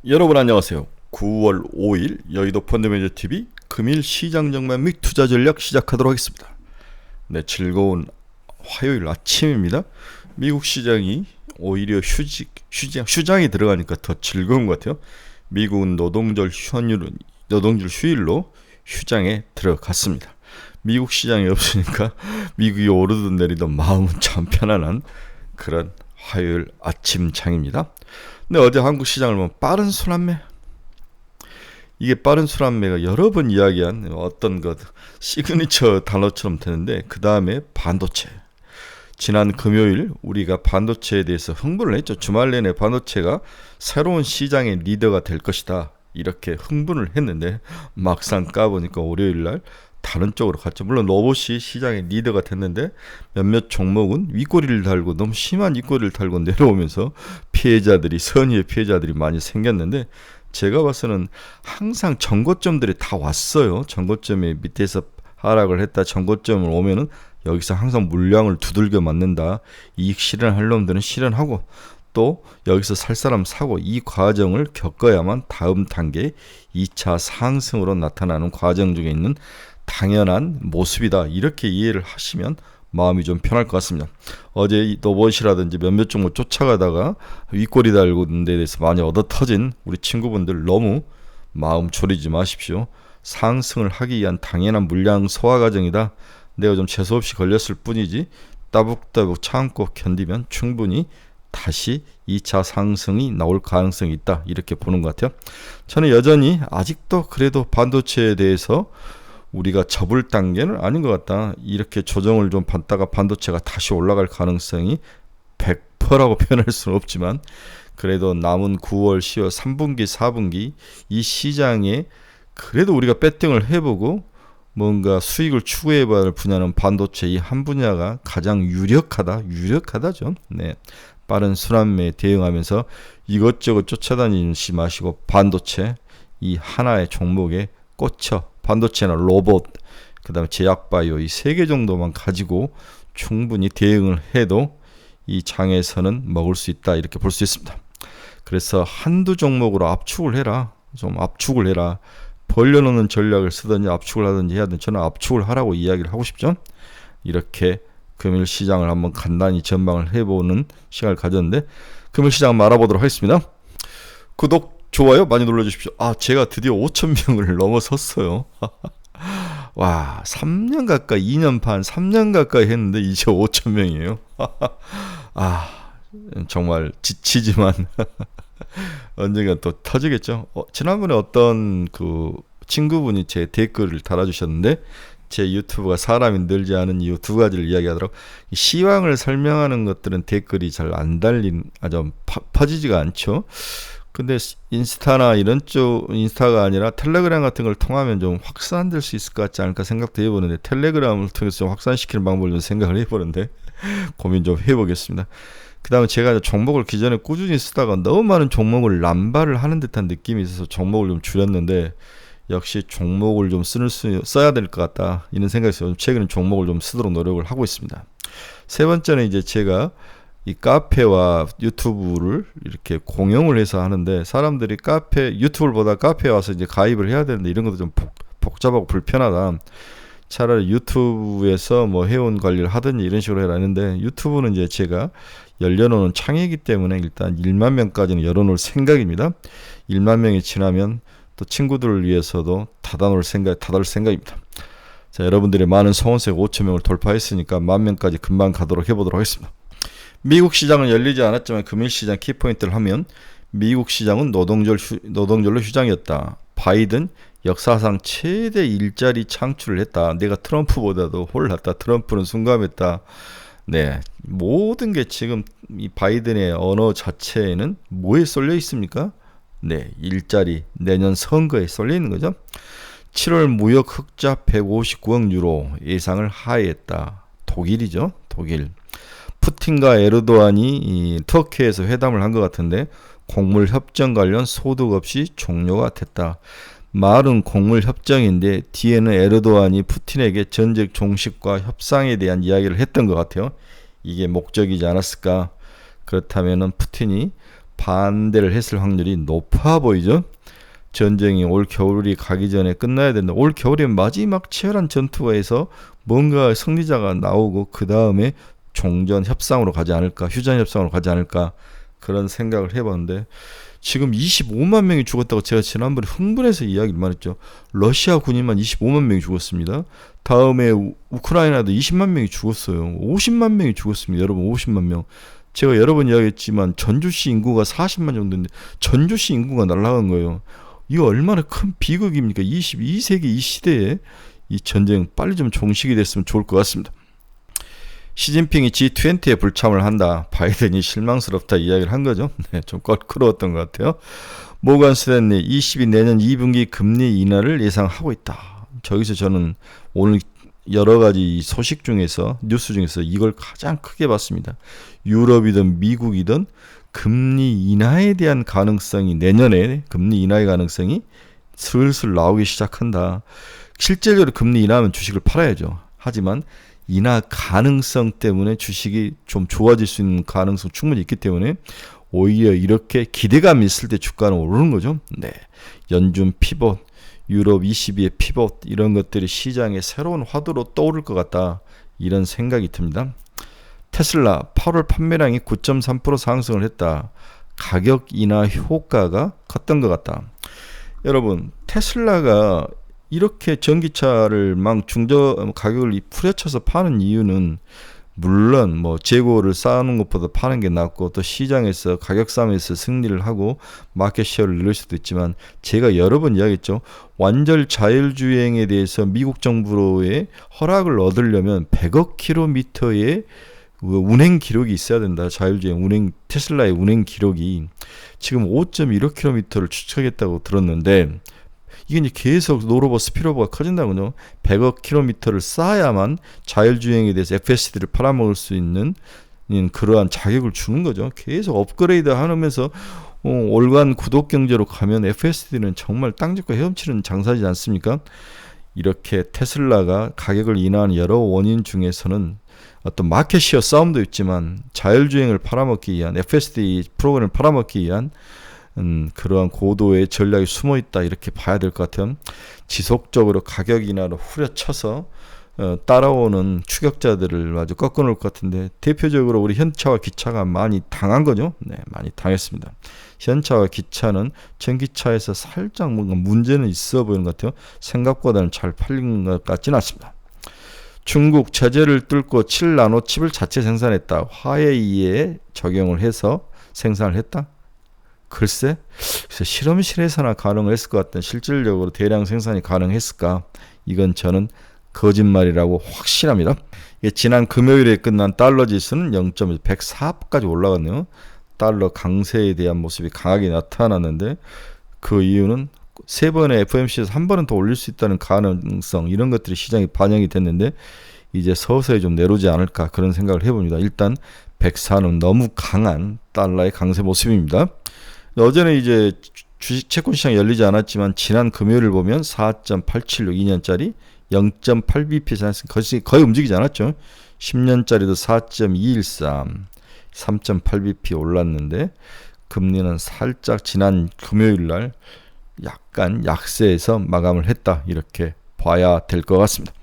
여러분 안녕하세요. 9월 5일 여의도 펀드매니저TV 금일 시장 전망 및 투자 전략 시작하도록 하겠습니다. 네, 즐거운 화요일 아침입니다. 미국 시장이 오히려 휴장이 들어가니까 더 즐거운 것 같아요. 미국은 노동절 휴일로 휴장에 들어갔습니다. 미국 시장이 없으니까 미국이 오르든 내리든 마음은 참 편안한 그런 화요일 아침장입니다. 근데 어제 한국 시장을 보면 빠른 순환매, 이게 빠른 순환매가 여러 번 이야기한 어떤 것 시그니처 단어처럼 되는데, 그 다음에 반도체. 지난 금요일 우리가 반도체에 대해서 흥분을 했죠. 주말 내내 반도체가 새로운 시장의 리더가 될 것이다, 이렇게 흥분을 했는데 막상 까보니까 월요일날 다른 쪽으로 갔죠. 물론 로봇이 시장의 리더가 됐는데 몇몇 종목은 윗꼬리를 달고 너무 심한 윗꼬리를 달고 내려오면서 선의의 피해자들이 많이 생겼는데, 제가 봐서는 항상 전고점들이 다 왔어요. 전고점이 밑에서 하락을 했다 전고점을 오면은 여기서 항상 물량을 두들겨 맞는다. 이익 실현할 놈들은 실현하고 또 여기서 살 사람 사고, 이 과정을 겪어야만 다음 단계 2차 상승으로 나타나는 과정 중에 있는 당연한 모습이다, 이렇게 이해를 하시면 마음이 좀 편할 것 같습니다. 어제 로봇이라든지 몇몇 종목 쫓아가다가 윗꼬리 달고 있는 데 대해서 많이 얻어 터진 우리 친구분들 너무 마음 졸이지 마십시오. 상승을 하기 위한 당연한 물량 소화 과정이다. 내가 좀 재수없이 걸렸을 뿐이지 따북따북 참고 견디면 충분히 다시 2차 상승이 나올 가능성이 있다, 이렇게 보는 것 같아요. 저는 여전히 아직도 그래도 반도체에 대해서 우리가 접을 단계는 아닌 것 같다. 이렇게 조정을 좀 받다가 반도체가 다시 올라갈 가능성이 100%라고 표현할 수는 없지만, 그래도 남은 9월, 10월, 3분기, 4분기 이 시장에 그래도 우리가 배팅을 해보고 뭔가 수익을 추구해봐야 할 분야는 반도체 이 한 분야가 가장 유력하다죠. 네, 빠른 순환매에 대응하면서 이것저것 쫓아다니지 마시고 반도체 이 하나의 종목에 꽂혀, 반도체나 로봇, 그 다음에 제약바이오 이 세 개 정도만 가지고 충분히 대응을 해도 이 장에서는 먹을 수 있다, 이렇게 볼 수 있습니다. 그래서 한두 종목으로 압축을 해라. 벌려놓는 전략을 쓰든지 압축을 하든지 해야 되는데, 저는 압축을 하라고 이야기를 하고 싶죠. 이렇게 금일 시장을 한번 간단히 전망을 해보는 시간을 가졌는데, 금일 시장 한번 알아보도록 하겠습니다. 구독, 좋아요 많이 눌러주십시오. 제가 드디어 5,000명을 넘어섰어요. 와, 3년 가까이, 2년 반, 3년 가까이 했는데 이제 5,000명이에요. 정말 지치지만 언젠가 또 터지겠죠. 지난번에 어떤 그 친구분이 제 댓글을 달아주셨는데, 제 유튜브가 사람이 늘지 않은 이유 두 가지를 이야기하더라고. 시황을 설명하는 것들은 댓글이 잘 안 좀 퍼지지가 않죠. 근데 인스타나 이런 쪽, 인스타가 아니라 텔레그램 같은 걸 통하면 좀 확산될 수 있을 것 같지 않을까 생각도 해보는데, 텔레그램을 통해서 좀 확산시키는 방법을 좀 생각을 해보는데 고민 좀 해보겠습니다. 그 다음에 제가 종목을 기존에 꾸준히 쓰다가 너무 많은 종목을 남발을 하는 듯한 느낌이 있어서 종목을 좀 줄였는데, 역시 종목을 좀 써야 될 것 같다, 이런 생각이 있어요. 최근에 종목을 좀 쓰도록 노력을 하고 있습니다. 세 번째는 이제 제가 이 카페와 유튜브를 이렇게 공용을 해서 하는데, 사람들이 유튜브를 보다 카페에 와서 이제 가입을 해야 되는데 이런 것도 좀 복잡하고 불편하다. 차라리 유튜브에서 뭐 회원 관리를 하든지 이런 식으로 해라 했는데, 유튜브는 이제 제가 열려놓은 창이기 때문에 일단 1만 명까지는 열어놓을 생각입니다. 1만 명이 지나면 또 친구들을 위해서도 닫을 생각입니다. 자, 여러분들의 많은 성원세가 5,000명을 돌파했으니까 10,000명까지 금방 가도록 해보도록 하겠습니다. 미국 시장은 열리지 않았지만 금일 시장 키포인트를 하면, 미국 시장은 노동절로 휴장이었다. 바이든 역사상 최대 일자리 창출을 했다. 내가 트럼프보다도 홀랐다. 트럼프는 순감했다. 네, 모든 게 지금 이 바이든의 언어 자체에는 뭐에 쏠려 있습니까? 네, 일자리, 내년 선거에 쏠려 있는 거죠. 7월 무역 흑자 159억 유로 예상을 하회했다. 독일이죠. 독일. 푸틴과 에르도안이 터키에서 회담을 한 것 같은데, 곡물 협정 관련 소득 없이 종료가 됐다. 말은 곡물 협정인데 뒤에는 에르도안이 푸틴에게 전쟁 종식과 협상에 대한 이야기를 했던 것 같아요. 이게 목적이지 않았을까? 그렇다면은 푸틴이 반대를 했을 확률이 높아 보이죠. 전쟁이 올 겨울이 가기 전에 끝나야 된다. 올 겨울에 마지막 치열한 전투가 해서 뭔가 승리자가 나오고 그 다음에 종전 협상으로 가지 않을까, 휴전 협상으로 가지 않을까 그런 생각을 해봤는데 지금 25만 명이 죽었다고 제가 지난번에 흥분해서 이야기를 말했죠. 러시아 군인만 25만 명이 죽었습니다. 다음에 우크라이나도 20만 명이 죽었어요. 50만 명이 죽었습니다. 여러분 50만 명. 제가 여러 번 이야기했지만 전주시 인구가 40만 정도인데 전주시 인구가 날아간 거예요. 이거 얼마나 큰 비극입니까? 22세기 이 시대에 이 전쟁 빨리 좀 종식이 됐으면 좋을 것 같습니다. 시진핑이 G20에 불참을 한다. 바이든이 실망스럽다 이야기를 한 거죠. 네, 좀 껄끄러웠던 것 같아요. 모건 스탠리 22 내년 2분기 금리 인하를 예상하고 있다. 저기서 저는 오늘 여러 가지 소식 중에서 뉴스 중에서 이걸 가장 크게 봤습니다. 유럽이든 미국이든 금리 인하에 대한 가능성이 내년에 금리 인하의 가능성이 슬슬 나오기 시작한다. 실질적으로 금리 인하하면 주식을 팔아야죠. 하지만 인하 가능성 때문에 주식이 좀 좋아질 수 있는 가능성 충분히 있기 때문에 오히려 이렇게 기대감이 있을 때 주가는 오르는 거죠. 네, 연준 피벗, 유럽 22의 피벗 이런 것들이 시장의 새로운 화두로 떠오를 것 같다. 이런 생각이 듭니다. 테슬라 8월 판매량이 9.3% 상승을 했다. 가격 인하 효과가 컸던 것 같다. 여러분 테슬라가 이렇게 전기차를 막 가격을 후려쳐서 파는 이유는 물론 뭐 재고를 쌓아놓은 것보다 파는 게 낫고 또 시장에서 가격 싸움에서 승리를 하고 마켓 쉐어를 늘릴 수도 있지만 제가 여러 번 이야기했죠. 완전 자율주행에 대해서 미국 정부로의 허락을 얻으려면 100억 킬로미터의 운행 기록이 있어야 된다. 자율주행 테슬라의 운행 기록이 지금 5.15km를 추측했다고 들었는데 이게 이제 계속 노르버 스피로버가 커진다군요. 100억 킬로미터를 쌓아야만 자율주행에 대해서 FSD를 팔아먹을 수 있는 그러한 자격을 주는 거죠. 계속 업그레이드 하면서 올간 구독 경제로 가면 FSD는 정말 땅 짚고 헤엄치는 장사지 않습니까? 이렇게 테슬라가 가격을 인하한 여러 원인 중에서는 어떤 마켓시어 싸움도 있지만 자율주행을 팔아먹기 위한 FSD 프로그램을 팔아먹기 위한 그러한 고도의 전략이 숨어 있다 이렇게 봐야 될 것 같아요. 지속적으로 가격 인하로 후려쳐서 따라오는 추격자들을 아주 꺾어놓을 것 같은데 대표적으로 우리 현차와 기차가 많이 당한 거죠. 네, 많이 당했습니다. 현차와 기차는 전기차에서 살짝 뭔가 문제는 있어 보이는 것 같아요. 생각보다는 잘 팔린 것 같지는 않습니다. 중국 제재를 뚫고 7나노 칩을 자체 생산했다. 화웨이에 적용을 해서 생산을 했다. 글쎄 실험실에서나 가능했을 것 같던 실질적으로 대량 생산이 가능했을까? 이건 저는 거짓말이라고 확신합니다. 지난 금요일에 끝난 달러 지수는 0.104까지 올라갔네요. 달러 강세에 대한 모습이 강하게 나타났는데 그 이유는 세 번의 FOMC에서 한 번은 더 올릴 수 있다는 가능성 이런 것들이 시장에 반영이 됐는데 이제 서서히 좀 내려오지 않을까 그런 생각을 해봅니다. 일단 104는 너무 강한 달러의 강세 모습입니다. 어제는 이제 주식 채권 시장 열리지 않았지만 지난 금요일을 보면 4.876 2년짜리 0.8bp 거의 움직이지 않았죠. 10년짜리도 4.213 3.8bp 올랐는데 금리는 살짝 지난 금요일 날 약간 약세에서 마감을 했다 이렇게 봐야 될 것 같습니다.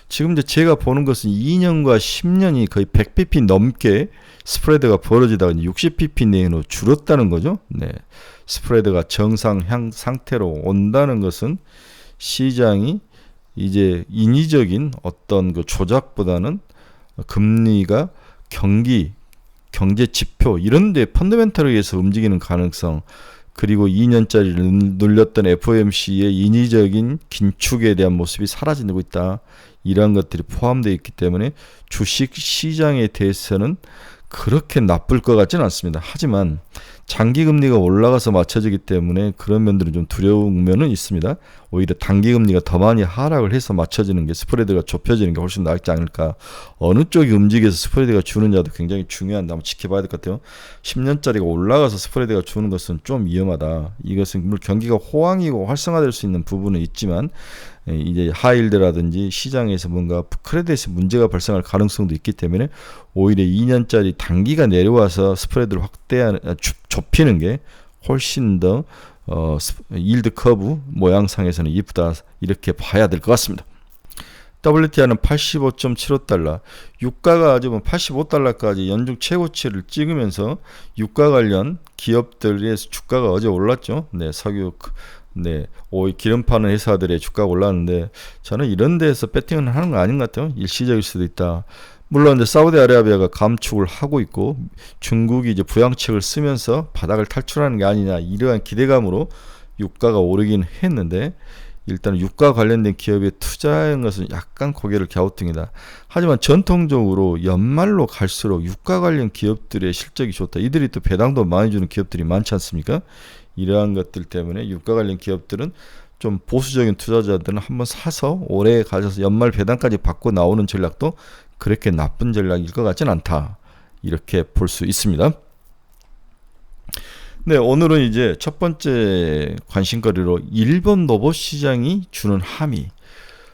지금 이제 제가 보는 것은 2년과 10년이 거의 100bp 넘게 스프레드가 벌어지다가 60bp 내외로 줄었다는 거죠. 네, 스프레드가 정상향 상태로 온다는 것은 시장이 이제 인위적인 어떤 그 조작보다는 금리가 경제 지표 이런 데 펀더멘털에 의해서 움직이는 가능성 그리고 2년짜리를 눌렸던 FOMC의 인위적인 긴축에 대한 모습이 사라지고 있다. 이런 것들이 포함되어 있기 때문에 주식 시장에 대해서는 그렇게 나쁠 것 같지는 않습니다. 하지만 장기금리가 올라가서 맞춰지기 때문에 그런 면들은 좀 두려운 면은 있습니다. 오히려 단기금리가 더 많이 하락을 해서 맞춰지는 게 스프레드가 좁혀지는 게 훨씬 낫지 않을까. 어느 쪽이 움직여서 스프레드가 주느냐도 굉장히 중요한데 한번 지켜봐야 될 것 같아요. 10년짜리가 올라가서 스프레드가 주는 것은 좀 위험하다. 이것은 물론 경기가 호황이고 활성화될 수 있는 부분은 있지만 이제 하이힐드라든지 시장에서 뭔가 크레딧에 문제가 발생할 가능성도 있기 때문에 오히려 2년짜리 단기가 내려와서 스프레드를 좁히는 게 훨씬 더 일드 커브 모양상에서는 이쁘다, 이렇게 봐야 될 것 같습니다. WTI는 85.75달러, 유가가 지금 85달러까지 연중 최고치를 찍으면서 유가 관련 기업들의 주가가 어제 올랐죠. 네, 석유, 네, 기름 파는 회사들의 주가가 올랐는데, 저는 이런 데에서 배팅을 하는 거 아닌 것 같아요. 일시적일 수도 있다. 물론 이제 사우디아라비아가 감축을 하고 있고 중국이 이제 부양책을 쓰면서 바닥을 탈출하는 게 아니냐, 이러한 기대감으로 유가가 오르긴 했는데, 일단 유가 관련된 기업에 투자한 것은 약간 고개를 갸우뚱이다. 하지만 전통적으로 연말로 갈수록 유가 관련 기업들의 실적이 좋다. 이들이 또 배당도 많이 주는 기업들이 많지 않습니까? 이러한 것들 때문에 유가 관련 기업들은 좀 보수적인 투자자들은 한번 사서 오래 가져서 연말 배당까지 받고 나오는 전략도 그렇게 나쁜 전략일 것 같진 않다, 이렇게 볼 수 있습니다. 네, 오늘은 이제 첫 번째 관심거리로 일본 로봇 시장이 주는 함의.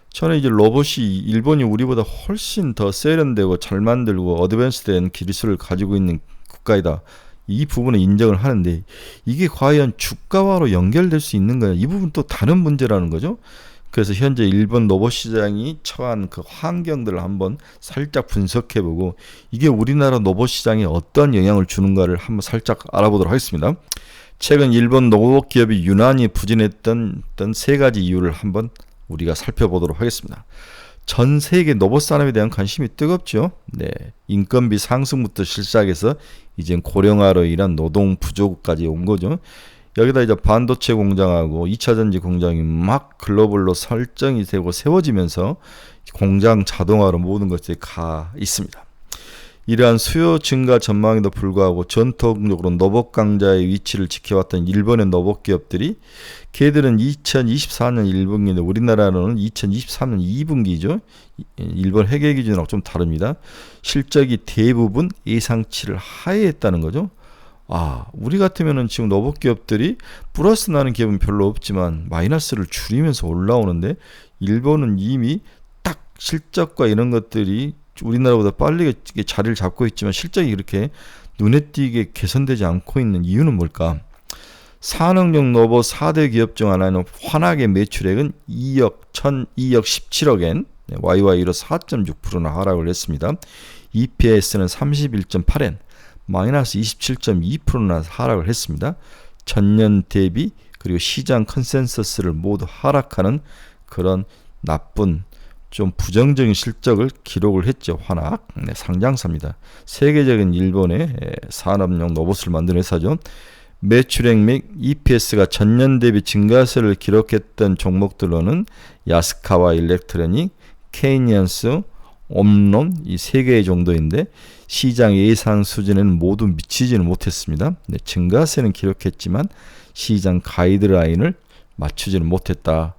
저는 이제 로봇이 일본이 우리보다 훨씬 더 세련되고 잘 만들고 어드밴스된 기술을 가지고 있는 국가이다, 이 부분을 인정을 하는데, 이게 과연 주가화로 연결될 수 있는가요? 이 부분 또 다른 문제라는 거죠. 그래서 현재 일본 로봇 시장이 처한 그 환경들을 한번 살짝 분석해보고, 이게 우리나라 로봇 시장에 어떤 영향을 주는가를 한번 살짝 알아보도록 하겠습니다. 최근 일본 로봇 기업이 유난히 부진했던 세 가지 이유를 한번 우리가 살펴보도록 하겠습니다. 전 세계 로봇 산업에 대한 관심이 뜨겁죠. 네, 인건비 상승부터 시작해서 이젠 고령화로 인한 노동 부족까지 온 거죠. 여기다 이제 반도체 공장하고 2차전지 공장이 막 글로벌로 설정이 되고 세워지면서 공장 자동화로 모든 것들이 가 있습니다. 이러한 수요 증가 전망에도 불구하고 전통적으로 로봇 강자의 위치를 지켜왔던 일본의 로봇 기업들이, 걔들은 2024년 1분기인데 우리나라는 2023년 2분기죠. 일본 회계 기준하고 좀 다릅니다. 실적이 대부분 예상치를 하회했다는 거죠. 우리 같으면은 지금 로봇 기업들이 플러스 나는 기업은 별로 없지만 마이너스를 줄이면서 올라오는데, 일본은 이미 딱 실적과 이런 것들이 우리나라보다 빨리 자리를 잡고 있지만 실적이 그렇게 눈에 띄게 개선되지 않고 있는 이유는 뭘까? 산업용 로봇 4대 기업 중 하나는 환하게 매출액은 2억 17억엔, YY로 4.6%나 하락을 했습니다. EPS는 31.8엔, 마이너스 27.2%나 하락을 했습니다. 전년 대비 그리고 시장 컨센서스를 모두 하락하는 그런 나쁜, 좀 부정적인 실적을 기록을 했죠. 환악, 네, 상장사입니다. 세계적인 일본의 산업용 로봇을 만드는 회사죠. 매출액 및 EPS가 전년 대비 증가세를 기록했던 종목들로는 야스카와 일렉트로닉, 케이니언스, 옴론, 이 세 개 정도인데 시장 예상 수준에는 모두 미치지는 못했습니다. 네, 증가세는 기록했지만 시장 가이드라인을 맞추지는 못했다.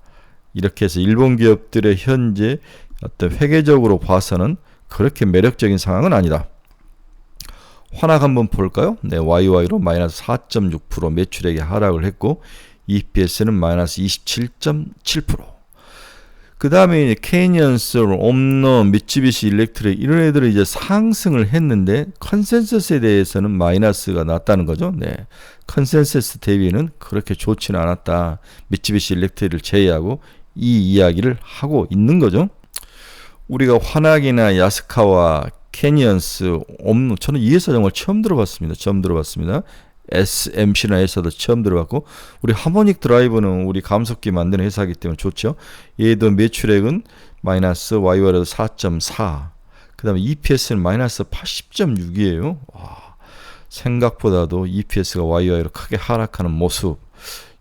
이렇게 해서 일본 기업들의 현재 어떤 회계적으로 봐서는 그렇게 매력적인 상황은 아니다. 환악 한번 볼까요? 네, YY로 마이너스 4.6% 매출액이 하락을 했고 EPS는 마이너스 27.7%. 그 다음에 케이니언스, 옴론, 미쓰비시 일렉트릭 이런 애들은 이제 상승을 했는데 컨센서스에 대해서는 마이너스가 났다는 거죠. 네, 컨센서스 대비는 그렇게 좋지는 않았다. 미쓰비시 일렉트릭을 제외하고 이 이야기를 하고 있는 거죠. 우리가 환악이나 야스카와 캐니언스, 옴론, 저는 이 회사 정말 처음 들어봤습니다. SMC나 회사도 처음 들어봤고, 우리 하모닉 드라이브는 우리 감속기 만드는 회사이기 때문에 좋죠. 얘도 매출액은 마이너스 YY로 4.4, 그 다음에 EPS는 마이너스 80.6이에요. 생각보다도 EPS가 YY로 크게 하락하는 모습,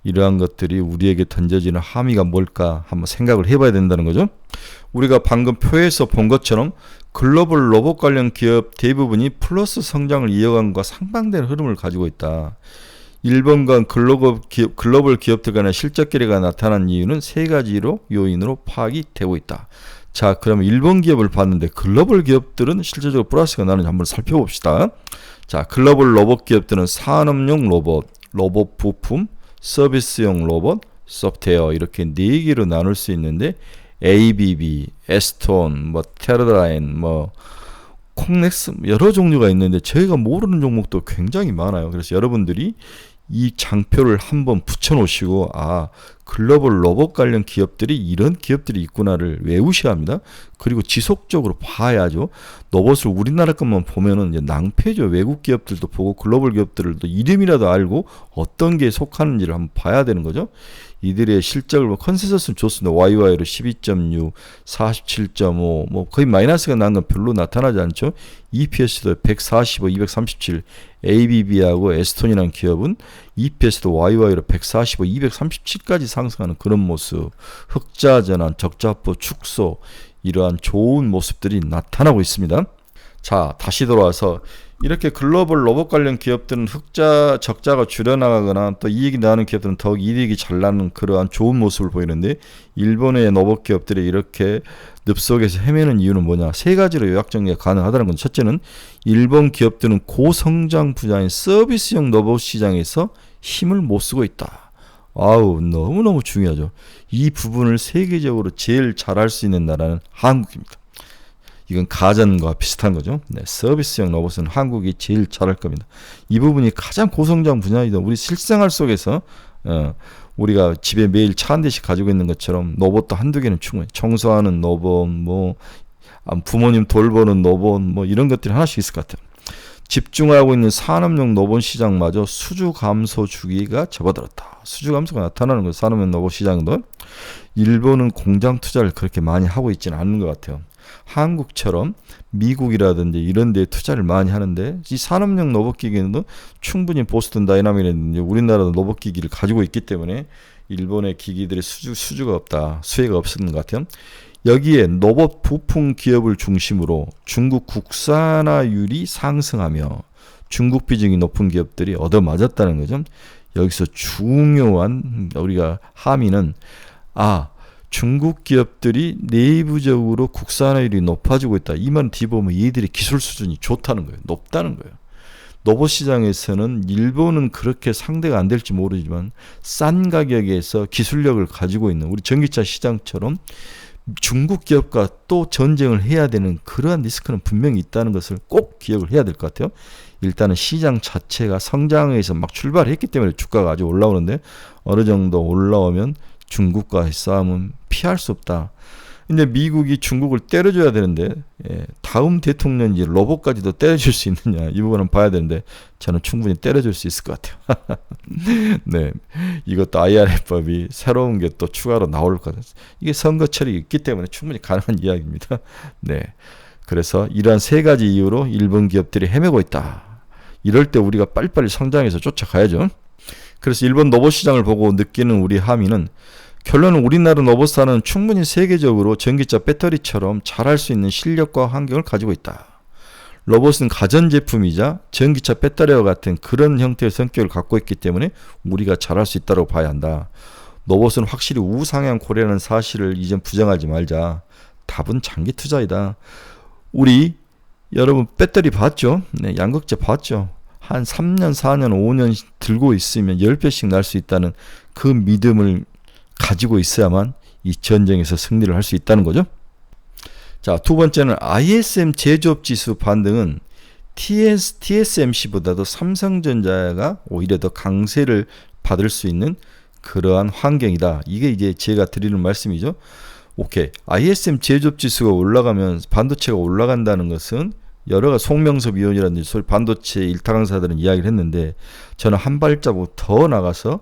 이러한 것들이 우리에게 던져지는 함의가 뭘까 한번 생각을 해봐야 된다는 거죠. 우리가 방금 표에서 본 것처럼 글로벌 로봇 관련 기업 대부분이 플러스 성장을 이어간 것과 상반되는 흐름을 가지고 있다. 일본과 글로벌 기업들 간의 실적 괴리가 나타난 이유는 세 가지로 요인으로 파악이 되고 있다. 자, 그러면 일본 기업을 봤는데 글로벌 기업들은 실질적으로 플러스가 나는지 한번 살펴봅시다. 자, 글로벌 로봇 기업들은 산업용 로봇, 로봇 부품, 서비스용 로봇, 소프트웨어 이렇게 네 개로 나눌 수 있는데 ABB, 에스톤, 테라다인, 콩넥스 여러 종류가 있는데 저희가 모르는 종목도 굉장히 많아요. 그래서 여러분들이 이 장표를 한번 붙여놓으시고 글로벌 로봇 관련 기업들이 이런 기업들이 있구나를 외우셔야 합니다. 그리고 지속적으로 봐야죠. 로봇을 우리나라 것만 보면은 이제 낭패죠. 외국 기업들도 보고 글로벌 기업들도 이름이라도 알고 어떤 게 속하는지를 한번 봐야 되는 거죠. 이들의 실적을 컨센서스는 좋습니다. YY로 12.6, 47.5, 뭐 거의 마이너스가 난 건 별로 나타나지 않죠. EPS도 145, 237, ABB하고 에스톤이라는 기업은 EPS도 YY로 145, 237까지 상승하는 그런 모습. 흑자 전환, 적자 확보, 축소 이러한 좋은 모습들이 나타나고 있습니다. 자, 다시 돌아와서 이렇게 글로벌 로봇 관련 기업들은 적자가 줄여나가거나 또 이익이 나는 기업들은 더욱 이익이 잘 나는 그러한 좋은 모습을 보이는데 일본의 로봇 기업들이 이렇게 늪속에서 헤매는 이유는 뭐냐? 세 가지로 요약 정리가 가능하다는 건 첫째는 일본 기업들은 고성장 분야인 서비스형 로봇 시장에서 힘을 못 쓰고 있다. 너무너무 중요하죠. 이 부분을 세계적으로 제일 잘할 수 있는 나라는 한국입니다. 이건 가전과 비슷한 거죠. 서비스형 로봇은 한국이 제일 잘할 겁니다. 이 부분이 가장 고성장 분야이다. 우리 실생활 속에서 우리가 집에 매일 차 한 대씩 가지고 있는 것처럼 로봇도 한두 개는 충분해. 청소하는 로봇, 부모님 돌보는 로봇, 이런 것들이 하나씩 있을 것 같아요. 집중하고 있는 산업용 로봇 시장마저 수주 감소 주기가 접어들었다. 수주 감소가 나타나는 거예요. 산업용 로봇 시장도. 일본은 공장 투자를 그렇게 많이 하고 있지는 않는 것 같아요. 한국처럼 미국이라든지 이런 데에 투자를 많이 하는데 이 산업용 로봇기기는 충분히 보스턴 다이나믹이라든지 우리나라도 로봇기기를 가지고 있기 때문에 일본의 기기들의 수주가 없다. 수혜가 없었는 것 같아요. 여기에 로봇 부품 기업을 중심으로 중국 국산화율이 상승하며 중국 비중이 높은 기업들이 얻어맞았다는 거죠. 여기서 중요한 우리가 함의는 중국 기업들이 내부적으로 국산화율이 높아지고 있다. 이 말 뒤보면 얘들의 기술 수준이 좋다는 거예요. 높다는 거예요. 로봇 시장에서는 일본은 그렇게 상대가 안 될지 모르지만 싼 가격에서 기술력을 가지고 있는 우리 전기차 시장처럼 중국 기업과 또 전쟁을 해야 되는 그러한 리스크는 분명히 있다는 것을 꼭 기억을 해야 될 것 같아요. 일단은 시장 자체가 성장에서 막 출발했기 때문에 주가가 아주 올라오는데 어느 정도 올라오면 중국과의 싸움은 피할 수 없다. 근데 미국이 중국을 때려줘야 되는데 다음 대통령이 로봇까지도 때려줄 수 있느냐 이 부분은 봐야 되는데 저는 충분히 때려줄 수 있을 것 같아요. 네, 이것도 IRA법이 새로운 게 또 추가로 나올 것 같아요. 이게 선거철이 있기 때문에 충분히 가능한 이야기입니다. 네, 그래서 이러한 세 가지 이유로 일본 기업들이 헤매고 있다. 이럴 때 우리가 빨리빨리 성장해서 쫓아가야죠. 그래서 일본 로봇 시장을 보고 느끼는 우리 함의는 결론은 우리나라 로봇사는 충분히 세계적으로 전기차 배터리처럼 잘할 수 있는 실력과 환경을 가지고 있다. 로봇은 가전제품이자 전기차 배터리와 같은 그런 형태의 성격을 갖고 있기 때문에 우리가 잘할 수 있다고 봐야 한다. 로봇은 확실히 우상향 고려라는 사실을 이젠 부정하지 말자. 답은 장기 투자이다. 우리 여러분 배터리 봤죠? 네, 양극재 봤죠? 한 3년, 4년, 5년 들고 있으면 10배씩 날 수 있다는 그 믿음을 가지고 있어야만 이 전쟁에서 승리를 할 수 있다는 거죠. 자, 두 번째는 ISM 제조업 지수 반등은 TSMC보다도 삼성전자가 오히려 더 강세를 받을 수 있는 그러한 환경이다. 이게 이제 제가 드리는 말씀이죠. 오케이. ISM 제조업 지수가 올라가면 반도체가 올라간다는 것은 여러 가지 송명섭 위원이라든지 소위 반도체 일타 강사들은 이야기를 했는데 저는 한 발자국 더 나가서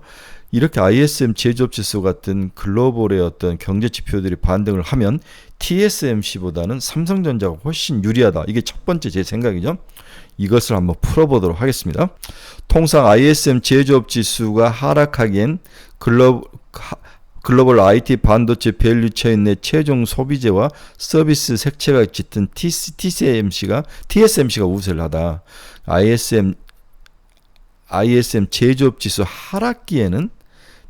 이렇게 ISM 제조업 지수 같은 글로벌의 어떤 경제 지표들이 반등을 하면 TSMC보다는 삼성전자가 훨씬 유리하다. 이게 첫 번째 제 생각이죠. 이것을 한번 풀어보도록 하겠습니다. 통상 ISM 제조업 지수가 하락하기엔 글로벌 IT 반도체 밸류체인 내 최종 소비재와 서비스 색채가 짙은 TSMC가 우세를 하다. ISM 제조업 지수 하락기에는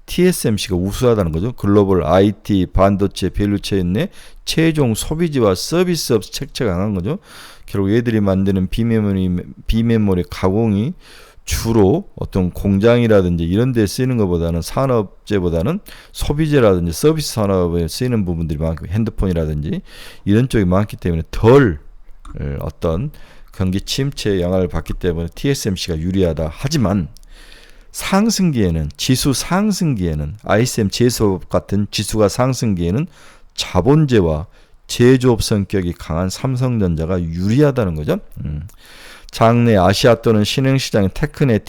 TSMC가 우수하다는 거죠. 글로벌 IT 반도체 밸류체인 내 최종 소비재와 서비스업 색채가 강한 거죠. 결국 얘들이 만드는 비메모리 가공이 주로 어떤 공장이라든지 이런 데 쓰이는 것보다는 산업재보다는 소비재라든지 서비스 산업에 쓰이는 부분들이 많고 핸드폰이라든지 이런 쪽이 많기 때문에 덜 어떤 경기 침체의 영향을 받기 때문에 TSMC가 유리하다. 하지만 상승기에는 지수 상승기에는 ISM 제조업 같은 지수가 상승기에는 자본재와 제조업 성격이 강한 삼성전자가 유리하다는 거죠. 장내 아시아 또는 신흥시장의 테크넷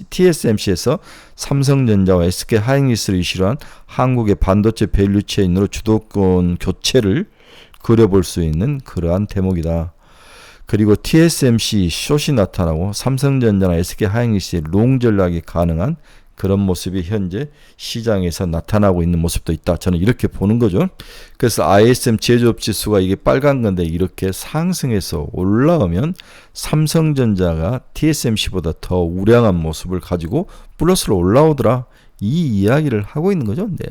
TSMC에서 삼성전자와 SK 하이닉스를 이슈로 한 한국의 반도체 밸류체인으로 주도권 교체를 그려볼 수 있는 그러한 대목이다. 그리고 TSMC 숏이 나타나고 삼성전자나 SK 하이닉스의 롱 전략이 가능한 그런 모습이 현재 시장에서 나타나고 있는 모습도 있다. 저는 이렇게 보는 거죠. 그래서 ISM 제조업 지수가 이게 빨간 건데 이렇게 상승해서 올라오면 삼성전자가 TSMC보다 더 우량한 모습을 가지고 플러스로 올라오더라. 이 이야기를 하고 있는 거죠. 네.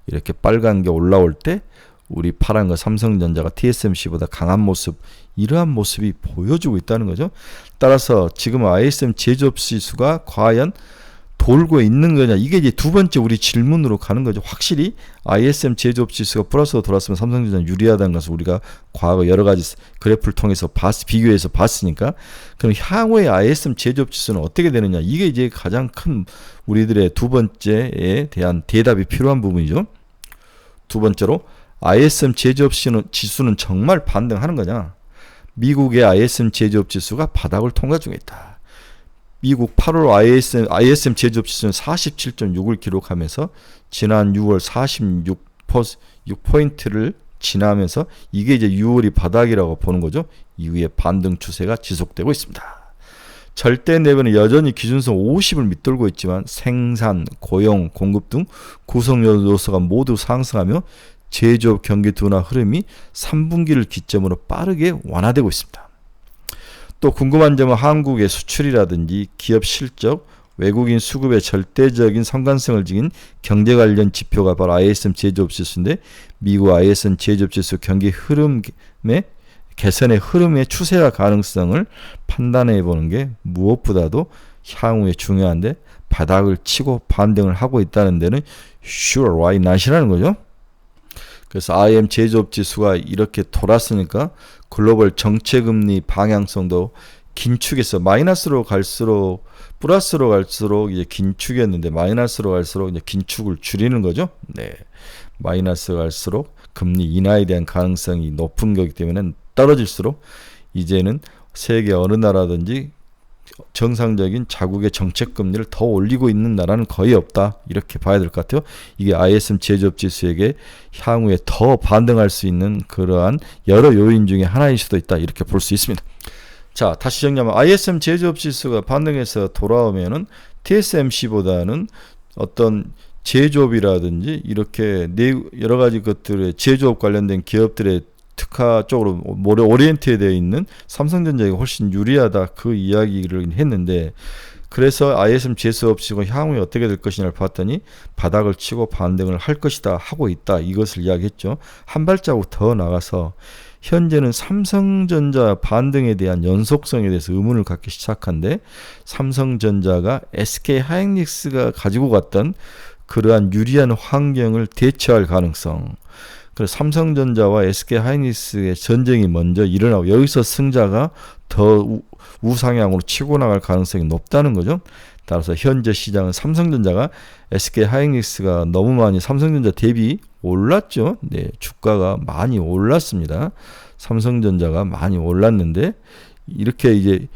이렇게 빨간 게 올라올 때 우리 파란 거 삼성전자가 TSMC보다 강한 모습, 이러한 모습이 보여주고 있다는 거죠. 따라서 지금 ISM 제조업 지수가 과연 돌고 있는 거냐, 이게 이제 두 번째 우리 질문으로 가는 거죠. 확실히 ISM 제조업 지수가 플러스로 돌았으면 삼성전자는 유리하다는 것을 우리가 과거 여러 가지 그래프를 통해서 비교해서 봤으니까, 그럼 향후의 ISM 제조업 지수는 어떻게 되느냐, 이게 이제 가장 큰 우리들의 두 번째에 대한 대답이 필요한 부분이죠. 두 번째로 ISM 제조업 지수는 정말 반등하는 거냐. 미국의 ISM 제조업 지수가 바닥을 통과 중에 있다. 미국 8월 ISM 제조업 지수는 47.6을 기록하면서 지난 6월 46포인트를 지나면서 이게 이제 6월이 바닥이라고 보는 거죠. 이후에 반등 추세가 지속되고 있습니다. 절대 내부는 여전히 기준선 50을 밑돌고 있지만 생산, 고용, 공급 등 구성 요소가 모두 상승하며 제조업 경기 둔화 흐름이 3분기를 기점으로 빠르게 완화되고 있습니다. 또 궁금한 점은 한국의 수출이라든지 기업 실적, 외국인 수급의 절대적인 상관성을 지닌 경제 관련 지표가 바로 ISM 제조업 지수인데, 미국 ISM 제조업 지수 경기 흐름의 개선의 흐름의 추세와 가능성을 판단해 보는 게 무엇보다도 향후에 중요한데, 바닥을 치고 반등을 하고 있다는 데는 sure why not이라는 거죠. 그래서 IM 제조업 지수가 이렇게 돌았으니까 글로벌 정책금리 방향성도 긴축해서 마이너스로 갈수록 플러스로 갈수록 이제 긴축이었는데 마이너스로 갈수록 이제 긴축을 줄이는 거죠. 네, 마이너스 갈수록 금리 인하에 대한 가능성이 높은 거기 때문에 떨어질수록 이제는 세계 어느 나라든지 정상적인 자국의 정책 금리를 더 올리고 있는 나라는 거의 없다, 이렇게 봐야 될 것 같아요. 이게 ISM 제조업 지수에게 향후에 더 반등할 수 있는 그러한 여러 요인 중에 하나일 수도 있다, 이렇게 볼 수 있습니다. 자, 다시 정리하면 ISM 제조업 지수가 반등해서 돌아오면은 TSMC보다는 어떤 제조업이라든지 이렇게 여러 가지 것들의 제조업 관련된 기업들의 특화 쪽으로 오리엔트에 되어 있는 삼성전자가 훨씬 유리하다, 그 이야기를 했는데, 그래서 ISM 제조업 지수가 향후에 어떻게 될 것이냐를 봤더니 바닥을 치고 반등을 할 것이다 하고 있다, 이것을 이야기했죠. 한 발자국 더 나가서 현재는 삼성전자 반등에 대한 연속성에 대해서 의문을 갖기 시작한데, 삼성전자가 SK 하이닉스가 가지고 갔던 그러한 유리한 환경을 대처할 가능성, 그래서 삼성전자와 SK 하이닉스의 전쟁이 먼저 일어나고 여기서 승자가 더 우상향으로 치고 나갈 가능성이 높다는 거죠. 따라서 현재 시장은 삼성전자가 SK 하이닉스가 너무 많이 삼성전자 대비 올랐죠. 네, 주가가 많이 올랐습니다. 삼성전자가 많이 올랐는데 이렇게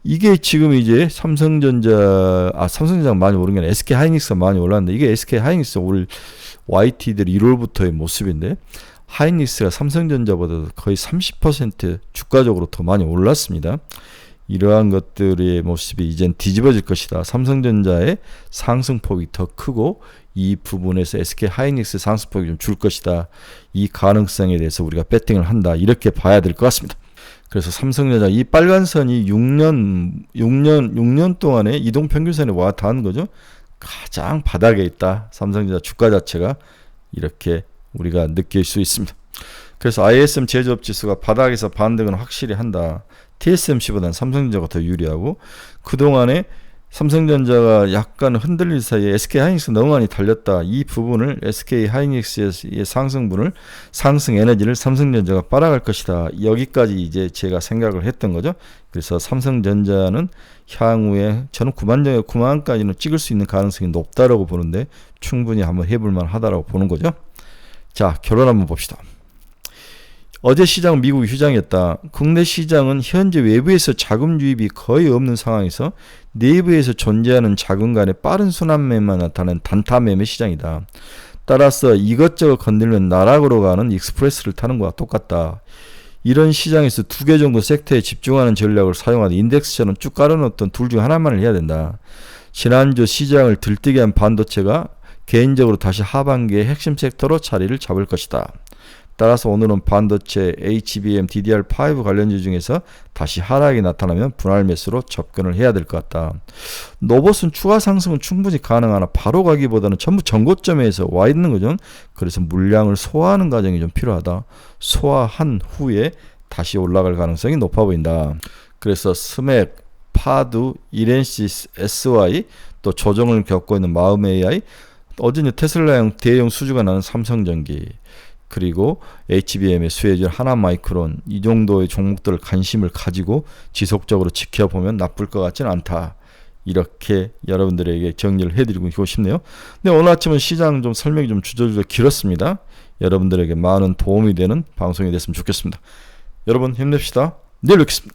이게 지금 이제 삼성전자가 많이 오른 게 아니라 SK 하이닉스가 많이 올랐는데, 이게 SK 하이닉스 올 YT들 1월부터의 모습인데, 하이닉스가 삼성전자보다 거의 30% 주가적으로 더 많이 올랐습니다. 이러한 것들의 모습이 이젠 뒤집어질 것이다. 삼성전자의 상승폭이 더 크고 이 부분에서 SK 하이닉스 상승폭이 좀 줄 것이다. 이 가능성에 대해서 우리가 배팅을 한다, 이렇게 봐야 될 것 같습니다. 그래서 삼성전자 이 빨간 선이 6년 동안의 이동평균선에 와 닿은 거죠. 가장 바닥에 있다, 삼성전자 주가 자체가, 이렇게 우리가 느낄 수 있습니다. 그래서 ISM 제조업 지수가 바닥에서 반등은 확실히 한다. TSMC보다는 삼성전자가 더 유리하고, 그동안에 삼성전자가 약간 흔들릴 사이에 SK하이닉스 너무 많이 달렸다. 이 부분을 SK하이닉스의 상승분을 상승 에너지를 삼성전자가 빨아갈 것이다. 여기까지 이제 제가 생각을 했던 거죠. 그래서 삼성전자는 향후에 저는 9만까지는 찍을 수 있는 가능성이 높다라고 보는데 충분히 한번 해볼 만하다라고 보는 거죠. 자, 결론 한번 봅시다. 어제 시장은 미국 휴장이었다. 국내 시장은 현재 외부에서 자금 유입이 거의 없는 상황에서 내부에서 존재하는 자금 간의 빠른 순환매만 나타나는 단타 매매 시장이다. 따라서 이것저것 건들면 나락으로 가는 익스프레스를 타는 것과 똑같다. 이런 시장에서 두 개 정도 섹터에 집중하는 전략을 사용하는 인덱스처럼 쭉 깔아놓던 둘 중 하나만을 해야 된다. 지난주 시장을 들뜨게 한 반도체가 개인적으로 다시 하반기의 핵심 섹터로 자리를 잡을 것이다. 따라서 오늘은 반도체, HBM, DDR5 관련주 중에서 다시 하락이 나타나면 분할 매수로 접근을 해야 될 것 같다. 노봇은 추가 상승은 충분히 가능하나 바로 가기보다는 전부 전고점에서 와 있는 거죠. 그래서 물량을 소화하는 과정이 좀 필요하다. 소화한 후에 다시 올라갈 가능성이 높아 보인다. 그래서 스맥, 파두, 이렌시스, SY, 또 조정을 겪고 있는 마음 AI, 어제는 테슬라형 대형 수주가 나는 삼성전기, 그리고 HBM의 수혜주 하나마이크론, 이 정도의 종목들을 관심을 가지고 지속적으로 지켜보면 나쁠 것 같지는 않다. 이렇게 여러분들에게 정리를 해드리고 싶네요. 근데 오늘 아침은 시장 좀 설명이 좀 주저주저 길었습니다. 여러분들에게 많은 도움이 되는 방송이 됐으면 좋겠습니다. 여러분 힘냅시다. 내일 뵙겠습니다.